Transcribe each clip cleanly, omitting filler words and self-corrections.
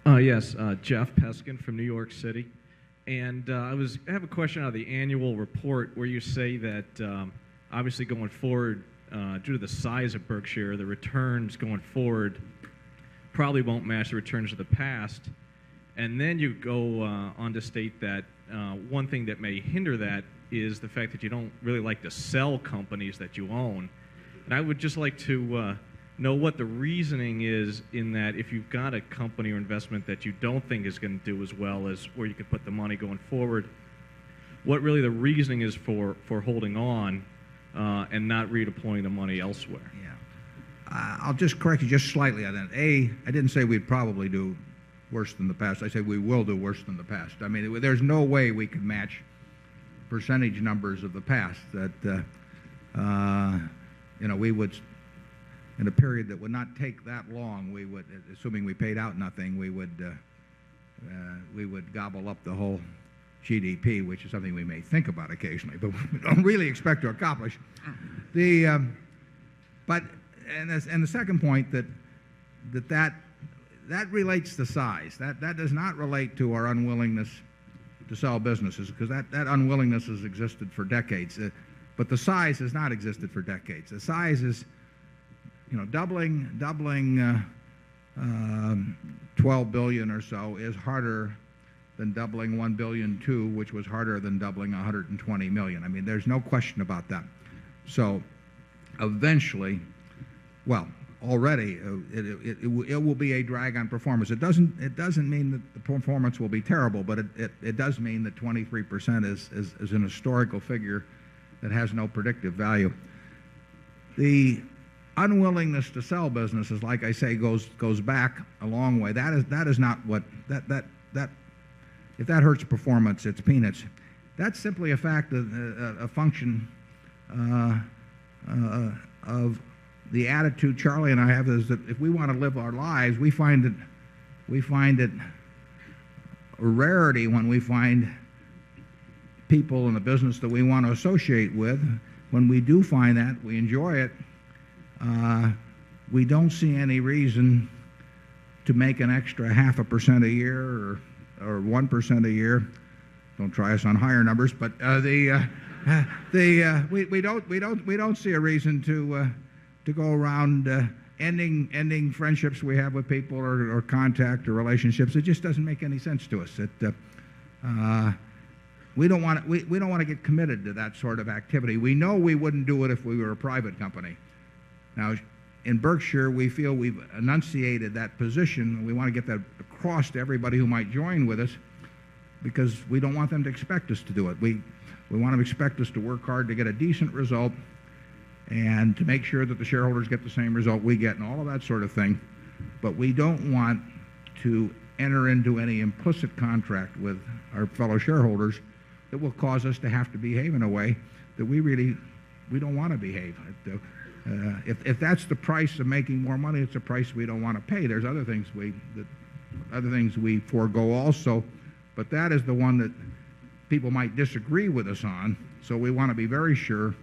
Yes, Jeff Peskin from New York City. And I have a question out of the annual report where you say that obviously going forward, due to the size of Berkshire, the returns going forward probably won't match the returns of the past. And then you go on to state that one thing that may hinder that is the fact that you don't really like to sell companies that you own. And I would just like to know what the reasoning is in that if you've got a company or investment that you don't think is going to do as well as where you can put the money going forward, what really the reasoning is for holding on and not redeploying the money elsewhere. Yeah. I'll just correct you just slightly on that. I didn't say we'd probably do worse than the past. I said we will do worse than the past. I mean, there's no way we could match percentage numbers of the past that, we would, in a period that would not take that long, we would, assuming we paid out nothing, we would gobble up the whole GDP, which is something we may think about occasionally, but we don't really expect to accomplish. And the second point that relates to size. That does not relate to our unwillingness to sell businesses, because that unwillingness has existed for decades. But the size has not existed for decades. The size is, doubling 12 billion or so is harder than doubling 1 billion two, which was harder than doubling 120 million. I mean, there's no question about that. So eventually, well, already it will be a drag on performance. It doesn't mean that the performance will be terrible, but it does mean that 23% is an historical figure that has no predictive value. The unwillingness to sell businesses, like I say, goes back a long way. That is not what that if that hurts performance, it's peanuts. That's simply a fact of a function of the attitude Charlie and I have, is that if we want to live our lives, we find it a rarity when we find people in the business that we want to associate with. When we do find that, we enjoy it. We don't see any reason to make an extra 0.5% a year or 1% a year. Don't try us on higher numbers, but we don't see a reason to go around ending friendships we have with people or contact or relationships. It just doesn't make any sense to us. We don't want to get committed to that sort of activity. We know we wouldn't do it if we were a private company. Now, in Berkshire, we feel we've enunciated that position. We want to get that across to everybody who might join with us, because we don't want them to expect us to do it. We want them to expect us to work hard to get a decent result and to make sure that the shareholders get the same result we get and all of that sort of thing. But we don't want to enter into any implicit contract with our fellow shareholders that will cause us to have to behave in a way that we don't want to behave. If that's the price of making more money, it's a price we don't want to pay. There's other things we forego also, but that is the one that people might disagree with us on. So we want to be very sure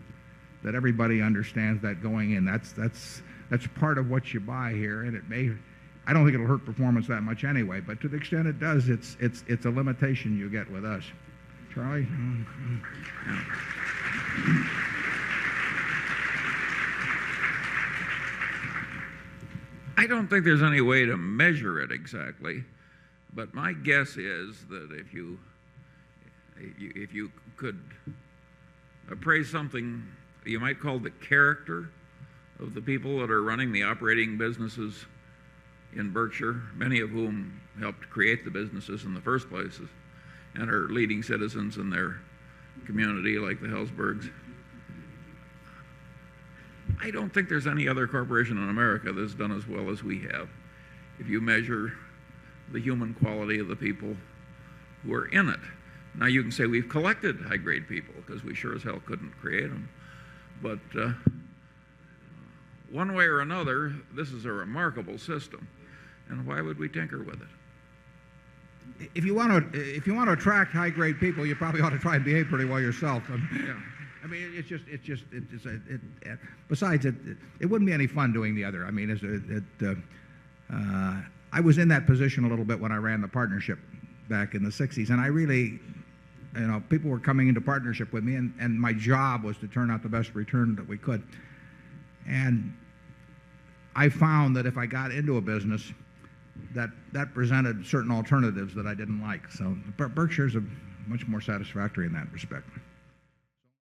that everybody understands that going in. That's part of what you buy here, and I don't think it'll hurt performance that much anyway, but to the extent it does, it's a limitation you get with us. Charlie? I don't think there's any way to measure it exactly, but my guess is that if you could appraise something you might call the character of the people that are running the operating businesses in Berkshire, many of whom helped create the businesses in the first place and are leading citizens in their community, like the Helzbergs. I don't think there's any other corporation in America that's done as well as we have. If you measure the human quality of the people who are in it. Now you can say we've collected high-grade people, because we sure as hell couldn't create them. But one way or another, this is a remarkable system. And why would we tinker with it? If you want to attract high-grade people, you probably ought to try and behave pretty well yourself. Yeah. I mean, besides, it wouldn't be any fun doing the other. I mean, I was in that position a little bit when I ran the partnership back in the 60s, and I really, people were coming into partnership with me, and my job was to turn out the best return that we could. And I found that if I got into a business, that presented certain alternatives that I didn't like. So Berkshire's much more satisfactory in that respect.